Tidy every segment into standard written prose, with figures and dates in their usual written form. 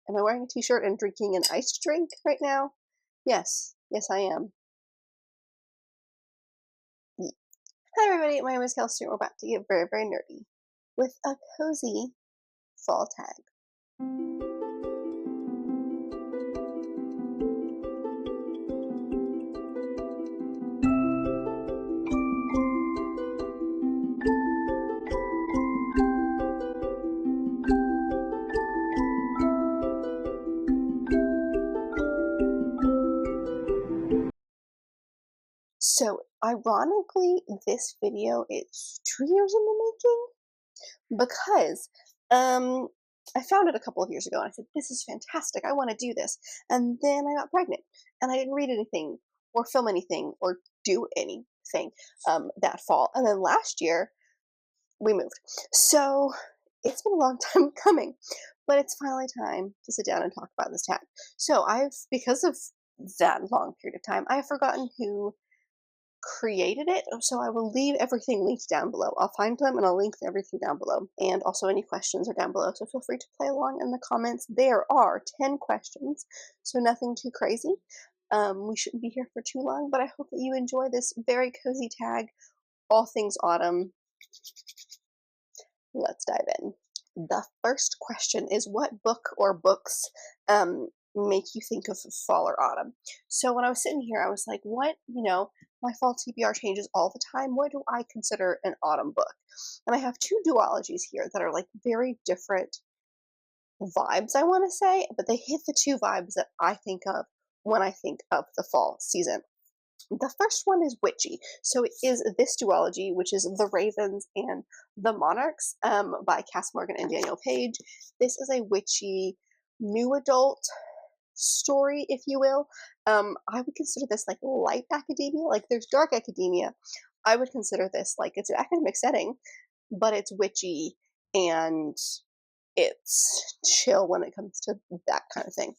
Am I wearing a t-shirt and drinking an iced drink right now? Yes. Yes, I am. Hi everybody, my name is Kelsey and we're about to get very, very nerdy with a cozy fall tag. So, ironically, this video is 2 years in the making because I found it a couple of years ago and I said, this is fantastic, I want to do this. And then I got pregnant and I didn't read anything or film anything or do anything that fall. And then last year we moved. So it's been a long time coming, but it's finally time to sit down and talk about this tag. So because of that long period of time, I've forgotten who created it, so I will leave everything linked down below. I'll find them and I'll link everything down below. And also any questions are down below, so feel free to play along in the comments. There are 10 questions, so nothing too crazy. We shouldn't be here for too long, but I hope that you enjoy this very cozy tag, all things autumn. Let's dive in. The first question is, what book or books make you think of fall or autumn? So when I was sitting here, I was like, what, my fall TBR changes all the time. What do I consider an autumn book? And I have two duologies here that are like very different vibes, I want to say, but they hit the two vibes that I think of when I think of the fall season. The first one is witchy. So it is this duology, which is The Ravens and the Monarchs by Cass Morgan and Daniel Page. This is a witchy new adult story, if you will. I would consider this like light academia. Like there's dark academia. I would consider this like it's an academic setting, but it's witchy and it's chill when it comes to that kind of thing.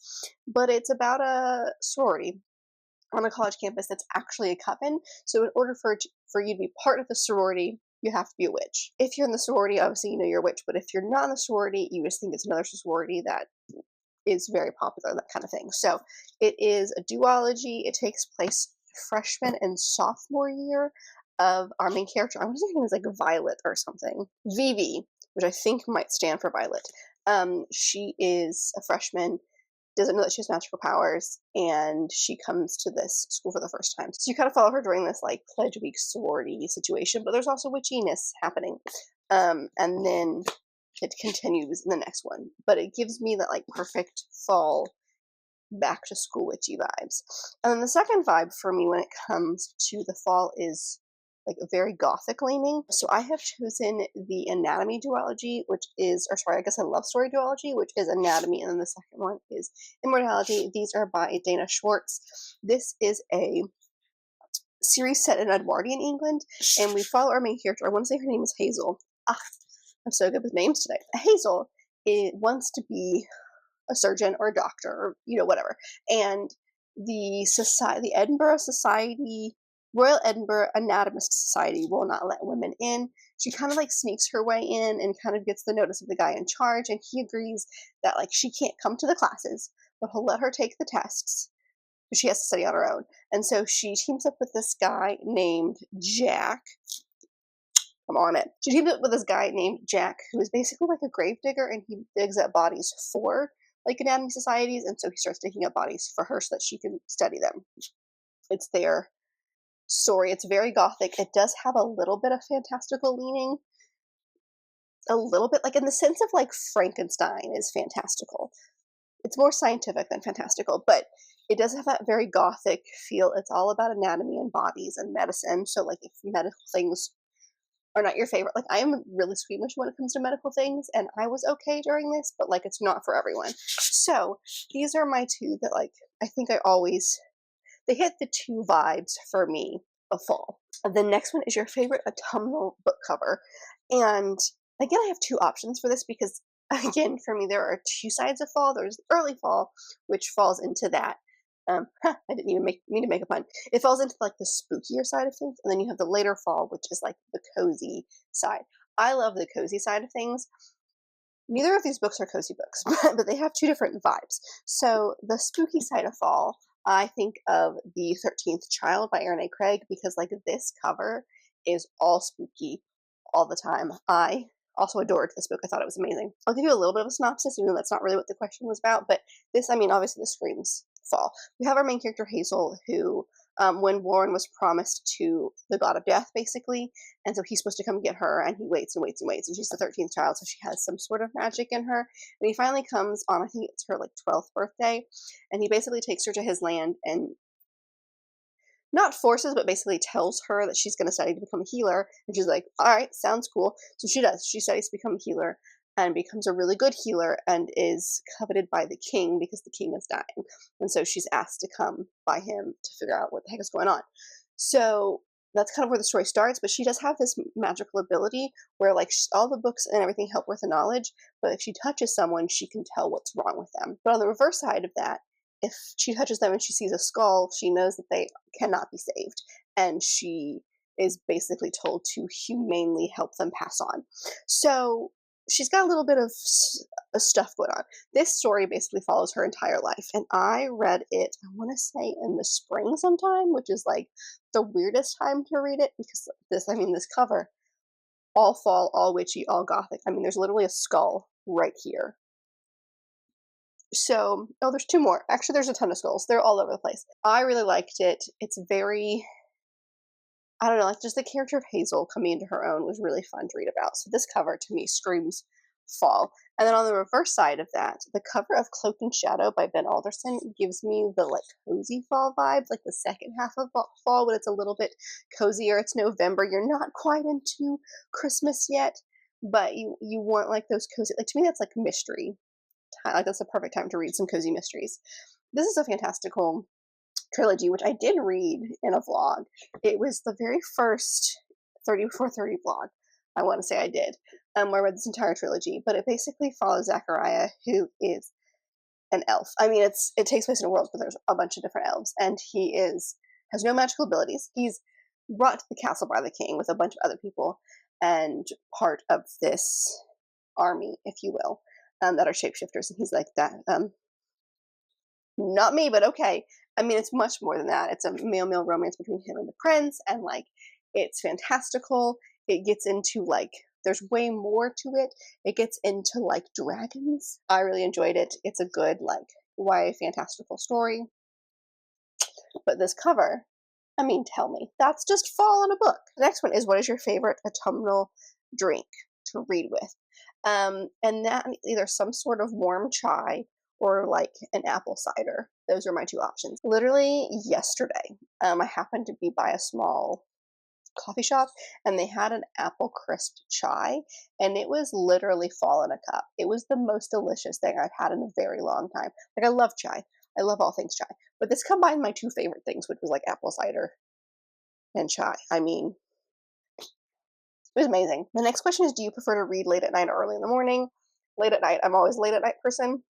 But it's about a sorority on a college campus that's actually a coven. So in order for you to be part of the sorority, you have to be a witch. If you're in the sorority, obviously you know you're a witch, but if you're not in the sorority, you just think it's another sorority that is very popular, that kind of thing. So it is a duology. It takes place freshman and sophomore year of our main character. I was thinking it was like Violet or something. Vivi, which I think might stand for Violet. She is a freshman, doesn't know that she has magical powers, and she comes to this school for the first time. So you kind of follow her during this like pledge week sorority situation, but there's also witchiness happening. And then it continues in the next one. But it gives me that like perfect fall back to school witchy vibes. And then the second vibe for me when it comes to the fall is like very gothic leaning. So I have chosen the Anatomy duology, I guess a love story duology, which is Anatomy, and then the second one is Immortality. These are by Dana Schwartz. This is a series set in Edwardian England, and we follow our main character. I want to say her name is Hazel. I'm so good with names today. Hazel wants to be a surgeon or a doctor or, whatever. And the Edinburgh Society, Royal Edinburgh Anatomist Society will not let women in. She kind of like sneaks her way in and kind of gets the notice of the guy in charge, and he agrees that like she can't come to the classes, but he'll let her take the tests. She has to study on her own. And so she teams up with this guy named Jack. I'm on it. She teamed up with this guy named Jack, who is basically like a gravedigger, and he digs up bodies for like anatomy societies, and so he starts digging up bodies for her so that she can study them. It's their story. It's very gothic. It does have a little bit of fantastical leaning. A little bit, like in the sense of like Frankenstein is fantastical. It's more scientific than fantastical, but it does have that very gothic feel. It's all about anatomy and bodies and medicine. So like if medical things are not your favorite, like I am really squeamish when it comes to medical things, and I was okay during this, but like it's not for everyone. So these are my two that like I think they hit the two vibes for me of fall. The next one is your favorite autumnal book cover. And again, I have two options for this because again, for me, there are two sides of fall. There's early fall, which falls into that. I didn't even mean to make a pun. It falls into like the spookier side of things, and then you have the later fall, which is like the cozy side. I love the cozy side of things. Neither of these books are cozy books, but they have two different vibes. So the spooky side of fall, I think of The 13th Child by Erin A. Craig, because like this cover is all spooky all the time. I also adored this book. I thought it was amazing. I'll give you a little bit of a synopsis, even though that's not really what the question was about. But this, I mean, obviously this screams fall. We have our main character Hazel, who, when Warren was promised to the god of death, basically, and so he's supposed to come get her, and he waits and waits and waits, and she's the 13th child, so she has some sort of magic in her. And he finally comes on, I think it's her like 12th birthday, and he basically takes her to his land and not forces, but basically tells her that she's going to study to become a healer. And she's like, all right, sounds cool. So she does. She studies to become a healer and becomes a really good healer and is coveted by the king because the king is dying. And so she's asked to come by him to figure out what the heck is going on. So that's kind of where the story starts, but she does have this magical ability where like all the books and everything help with the knowledge, but if she touches someone, she can tell what's wrong with them. But on the reverse side of that, if she touches them and she sees a skull, she knows that they cannot be saved, and she is basically told to humanely help them pass on. So she's got a little bit of stuff going on. This story basically follows her entire life, and I read it, I want to say in the spring sometime, which is like the weirdest time to read it because this cover, all fall, all witchy, all gothic. I mean, there's literally a skull right here. So, oh, there's two more. Actually, there's a ton of skulls. They're all over the place. I really liked it. It's very, I don't know, like just the character of Hazel coming into her own was really fun to read about. So this cover to me screams fall. And then on the reverse side of that, the cover of Cloaked in Shadow by Ben Alderson gives me the like cozy fall vibe, like the second half of fall when it's a little bit cozier. It's November. You're not quite into Christmas yet, but you want like those cozy, like to me that's like mystery. Like that's the perfect time to read some cozy mysteries. This is a fantastical trilogy, which I did read in a vlog. It was the very first 30 before 30 vlog, I want to say I did, where I read this entire trilogy. But it basically follows Zachariah, who is an elf. I mean, it takes place in a world where there's a bunch of different elves, and he has no magical abilities. He's brought to the castle by the king with a bunch of other people, and part of this army, if you will, that are shapeshifters. And he's like, that, not me, but okay. I mean, it's much more than that. It's a male-male romance between him and the prince, and like, it's fantastical. It gets into like, there's way more to it. It gets into like dragons. I really enjoyed it. It's a good like YA fantastical story. But this cover, I mean, tell me, that's just fall in a book. The next one is, what is your favorite autumnal drink to read with? And that either some sort of warm chai or like an apple cider. Those are my two options. Literally yesterday, I happened to be by a small coffee shop and they had an apple crisp chai, and it was literally fall in a cup. It was the most delicious thing I've had in a very long time. Like, I love chai. I love all things chai. But this combined my two favorite things, which was like apple cider and chai. I mean, it was amazing. The next question is, do you prefer to read late at night or early in the morning? Late at night. I'm always a late at night person.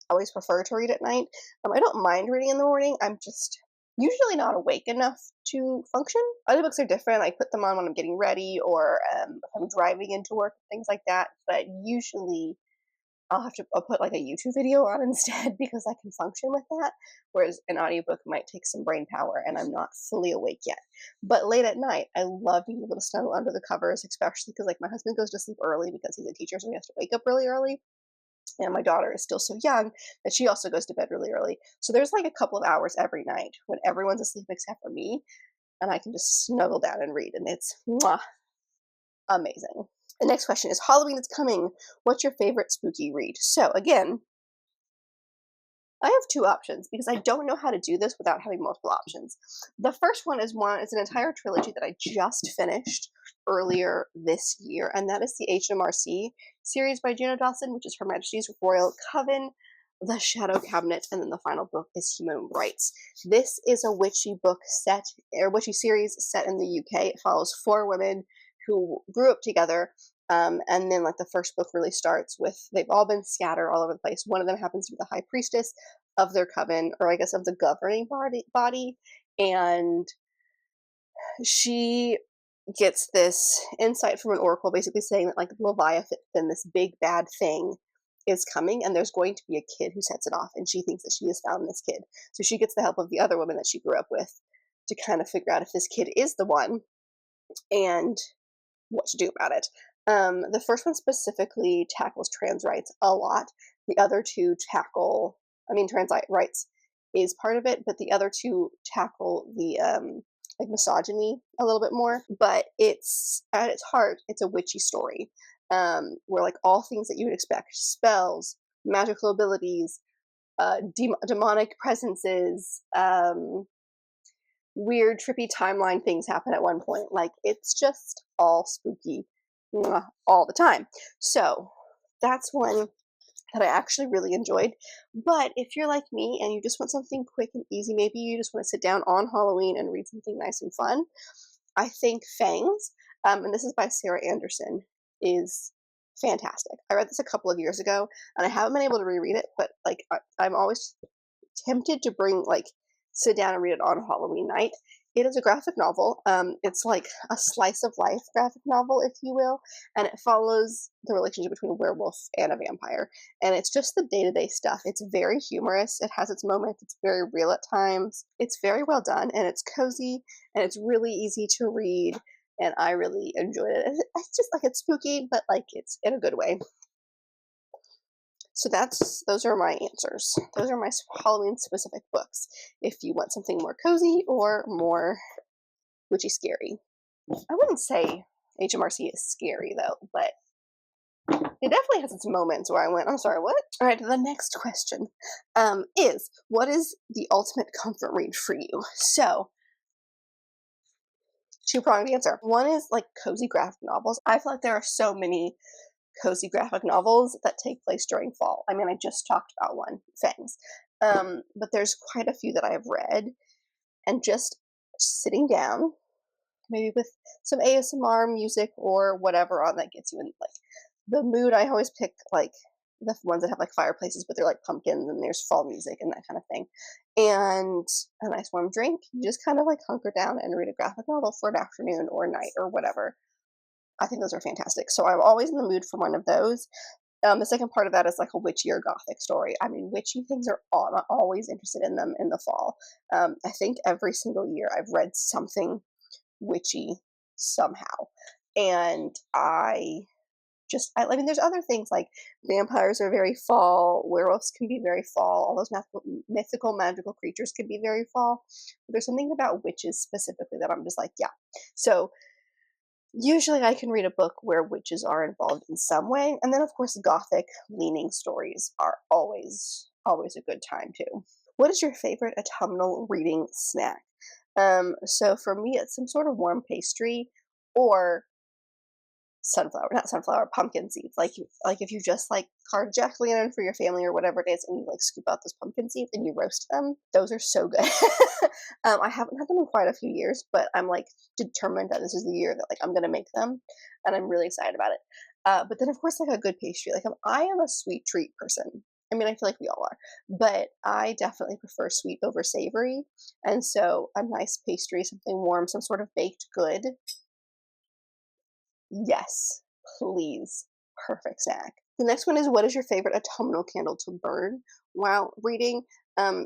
I always prefer to read at night. I don't mind reading in the morning. I'm just usually not awake enough to function. Other books are different. I put them on when I'm getting ready or if I'm driving into work, things like that. But usually I'll put like a YouTube video on instead because I can function with that. Whereas an audiobook might take some brain power and I'm not fully awake yet. But late at night, I love being able to snuggle under the covers, especially because like my husband goes to sleep early because he's a teacher, so he has to wake up really early. And my daughter is still so young that she also goes to bed really early. So there's like a couple of hours every night when everyone's asleep except for me, and I can just snuggle down and read, and it's mwah, amazing. The next question is, Halloween is coming. What's your favorite spooky read? So again, I have two options because I don't know how to do this without having multiple options. The first one is an entire trilogy that I just finished earlier this year, and that is the HMRC series by Gina Dawson, which is Her Majesty's Royal Coven, The Shadow Cabinet, and then the final book is Human Rights. This is a witchy witchy series set in the UK. It follows four women who grew up together. And then like the first book really starts with, they've all been scattered all over the place. One of them happens to be the high priestess of their coven, or I guess of the governing body. And she gets this insight from an oracle basically saying that like Leviathan, this big bad thing, is coming, and there's going to be a kid who sets it off, and she thinks that she has found this kid. So she gets the help of the other woman that she grew up with to kind of figure out if this kid is the one and what to do about it. The first one specifically tackles trans rights a lot. The other two tackle, I mean, trans rights is part of it, but the other two tackle the like misogyny a little bit more. But it's at its heart, it's a witchy story, where like all things that you would expect, spells, magical abilities, demonic presences, weird trippy timeline things happen at one point. Like it's just all spooky all the time. So that's one that I actually really enjoyed. But if you're like me and you just want something quick and easy, maybe you just want to sit down on Halloween and read something nice and fun, I think Fangs, and this is by Sarah Anderson, is fantastic. I read this a couple of years ago, and I haven't been able to reread it, but like I'm always tempted to sit down and read it on Halloween night. It is a graphic novel. It's like a slice of life graphic novel, if you will, and it follows the relationship between a werewolf and a vampire. And it's just the day-to-day stuff. It's very humorous. It has its moments. It's very real at times. It's very well done, and it's cozy, and it's really easy to read, and I really enjoyed it. It's just like it's spooky, but like it's in a good way. So those are my answers. Those are my Halloween specific books. If you want something more cozy or more witchy scary. I wouldn't say HMRC is scary though, but it definitely has its moments where I went, I'm sorry, what? All right, the next question is, what is the ultimate comfort read for you? So, two-pronged answer. One is like cozy graphic novels. I feel like there are so many cozy graphic novels that take place during fall. I mean, I just talked about one, Fangs. But there's quite a few that I've read, and just sitting down, maybe with some ASMR music or whatever on that gets you in like the mood. I always pick like the ones that have like fireplaces, but they're like pumpkins and there's fall music and that kind of thing. And a nice warm drink. You just kind of like hunker down and read a graphic novel for an afternoon or night or whatever. I think those are fantastic. So I'm always in the mood for one of those. The second part of that is like a witchy or gothic story. I mean, witchy things I'm always interested in them in the fall. I think every single year I've read something witchy somehow. And I mean, there's other things like vampires are very fall, werewolves can be very fall, all those mythical, magical creatures can be very fall. But there's something about witches specifically that I'm just like, yeah. So usually I can read a book where witches are involved in some way. And then, of course, gothic leaning stories are always a good time too. What is your favorite autumnal reading snack? So for me, it's some sort of warm pastry or pumpkin seeds. Like if you just like carved jack-o'-lantern for your family or whatever it is, and you like scoop out those pumpkin seeds and you roast them, those are so good. I haven't had them in quite a few years, but I'm like determined that this is the year that like I'm gonna make them, and I'm really excited about it. But then of course like a good pastry. Like I am a sweet treat person. I mean, I feel like we all are, but I definitely prefer sweet over savory, and so a nice pastry, something warm, some sort of baked good. Yes, please. Perfect snack. The next one is, what is your favorite autumnal candle to burn while reading?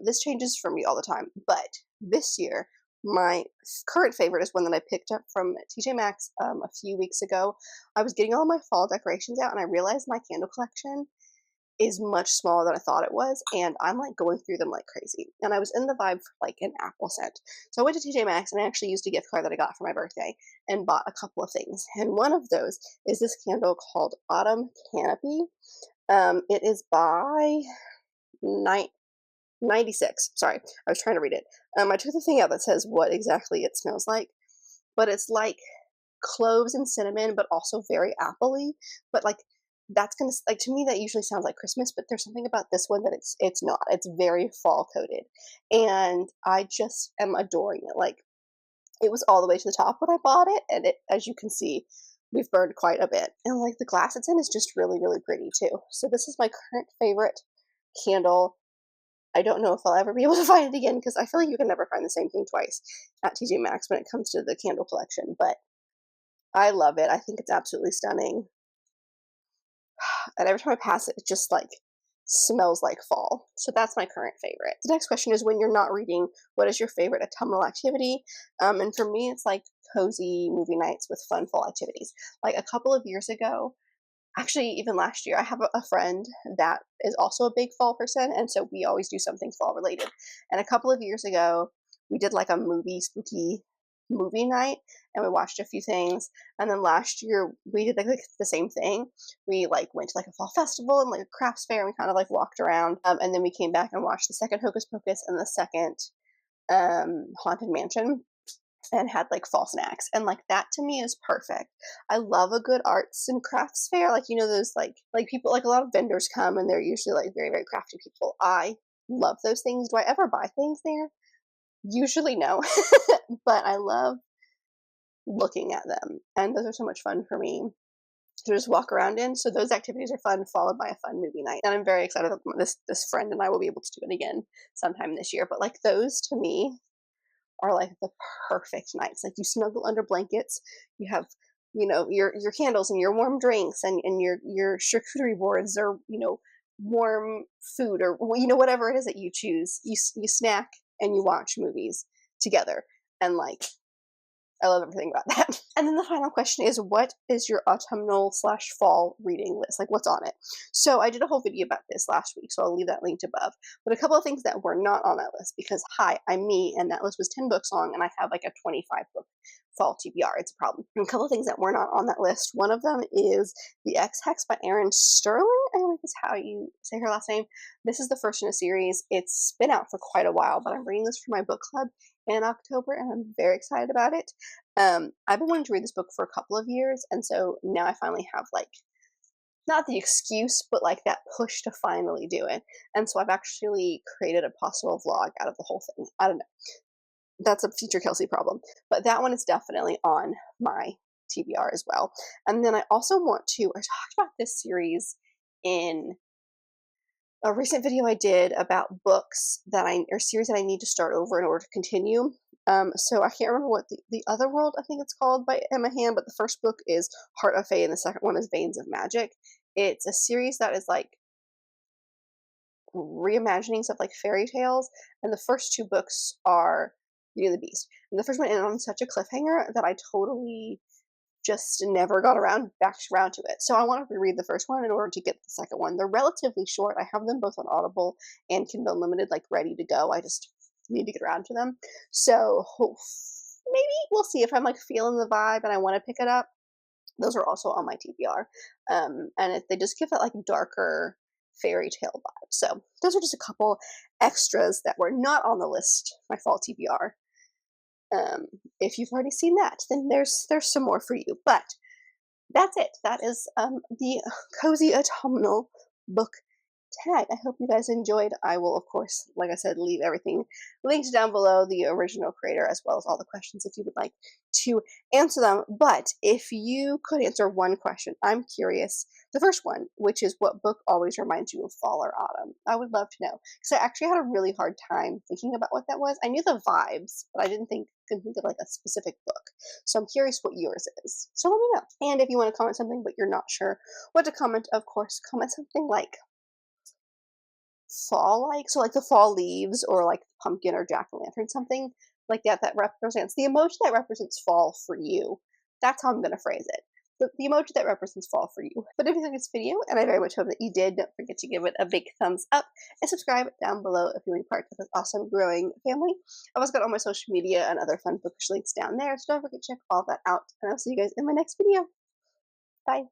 This changes for me all the time, but this year, my current favorite is one that I picked up from TJ Maxx a few weeks ago. I was getting all my fall decorations out, and I realized my candle collection is much smaller than I thought it was, and I'm like going through them like crazy. And I was in the vibe for like an apple scent. So I went to TJ Maxx and I actually used a gift card that I got for my birthday and bought a couple of things. And one of those is this candle called Autumn Canopy. It is by 96. Sorry, I was trying to read it. I took the thing out that says what exactly it smells like, but it's like cloves and cinnamon, but also very appley. But like that's gonna like to me that usually sounds like Christmas, but there's something about this one that it's not. It's very fall coated, and I just am adoring it. Like it was all the way to the top when I bought it, and it, as you can see, we've burned quite a bit. And like the glass it's in is just really really pretty too. So this is my current favorite candle. I don't know if I'll ever be able to find it again because I feel like you can never find the same thing twice at TJ Maxx when it comes to the candle collection, but I love it. I think it's absolutely stunning. And every time I pass it, it just like smells like fall. So that's my current favorite. The next question is, when you're not reading, what is your favorite autumnal activity? And for me, it's like cozy movie nights with fun fall activities. Like a couple of years ago, actually even last year, I have a friend that is also a big fall person, and so we always do something fall related. And a couple of years ago, we did like a spooky movie night, and we watched a few things. And then last year we did like the same thing. We like went to like a fall festival and like a crafts fair, and we kind of like walked around. And then we came back and watched the second Hocus Pocus and the second Haunted Mansion, and had like fall snacks, and like that to me is perfect. I love a good arts and crafts fair, like, you know, those like people, like a lot of vendors come and they're usually like very, very crafty people. I love those things. Do I ever buy things there? Usually no. But I love looking at them, and those are so much fun for me to just walk around in. So those activities are fun, followed by a fun movie night, and I'm very excited that this friend and I will be able to do it again sometime this year. But like those to me are like the perfect nights. Like you snuggle under blankets, you have, you know, your candles and your warm drinks, and your charcuterie boards, or, you know, warm food, or, you know, whatever it is that you choose. You snack and you watch movies together, and like I love everything about that. And then the final question is, what is your autumnal slash fall reading list? Like, what's on it? So I did a whole video about this last week, so I'll leave that linked above. But a couple of things that were not on that list, because hi, I'm me, and that list was 10 books long, and I have like a 25 book fall TBR. It's a problem. And a couple of things that were not on that list. One of them is The X Hex by Erin Sterling. I think is how you say her last name. This is the first in a series. It's been out for quite a while, but I'm reading this for my book club in October, and I'm very excited about it. I've been wanting to read this book for a couple of years, and so now I finally have like not the excuse, but like that push to finally do it. And so I've actually created a possible vlog out of the whole thing. I don't know. That's a future Kelsey problem, but that one is definitely on my TBR as well. And then I also want to. I talked about this series in a recent video I did about books that or series that I need to start over in order to continue. So I can't remember what the other world, I think it's called, by Emma Hand, but the first book is Heart of Fae and the second one is Veins of Magic. It's a series that is like reimaginings of like fairy tales, and the first two books are Beauty and the Beast. And the first one ended on such a cliffhanger that I totally just never got back around to it. So I want to reread the first one in order to get the second one. They're relatively short. I have them both on Audible and Kindle Unlimited, like ready to go. I just need to get around to them. So maybe we'll see if I'm like feeling the vibe and I want to pick it up. Those are also on my TBR. And they just give that like darker fairy tale vibe. So those are just a couple extras that were not on the list, my fall TBR. If you've already seen that, then there's some more for you. But that's it. That is the cozy autumnal book tag. I hope you guys enjoyed. I will, of course, like I said, leave everything linked down below, the original creator, as well as all the questions if you would like to answer them. But if you could answer one question, I'm curious. The first one, which is, what book always reminds you of fall or autumn? I would love to know, because I actually had a really hard time thinking about what that was. I knew the vibes, but I couldn't think of like a specific book. So I'm curious what yours is. So let me know. And if you want to comment something but you're not sure what to comment, of course, comment something like fall, like, so like the fall leaves, or like pumpkin or jack-o'-lantern, something like that represents the emoji that represents fall for you. That's how I'm going to phrase it. The emoji that represents fall for you. But if you like this video, and I very much hope that you did, don't forget to give it a big thumbs up and subscribe down below if you want to be part of this awesome growing family. I've also got all my social media and other fun bookish links down there, so don't forget to check all that out. And I'll see you guys in my next video. Bye.